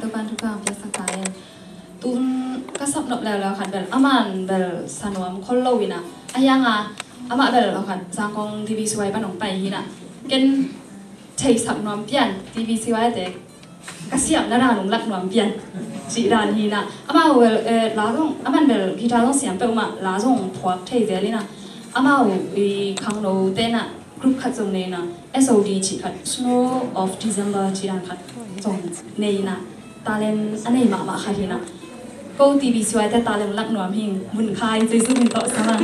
ทุกการเพียงสักการตุนก็สับนกแล้วค่ะแบบอามันแบบสนามคนโลวินะอายังอ่ะอามาแบบเราค่ะสังกงทีวีสวยบ้านหนองไปหินะกันใช้สับนวมเปลี่ยนทีวีสวยแต่กระเสียงน่ารักหนุ่มรักนวมเปลี่ยนจีดานหินะอามาลาส่งอามันแบบกีตาร์ต้องเสียงเปล่ามาลาส่งพวกเทเดลินะอามาข้างโน้เต้นอ่ะกรุ๊ปขัดตรงนี้นะ SOD จีขัด Snow of December จีดานขัดตรงนี้นะตาเล่นอันนี้มาค่ะหินะก็ทีวีสวยแต่ตาเล่นรักนวมหิงบุญคายใจสู้บุญต่อสมัง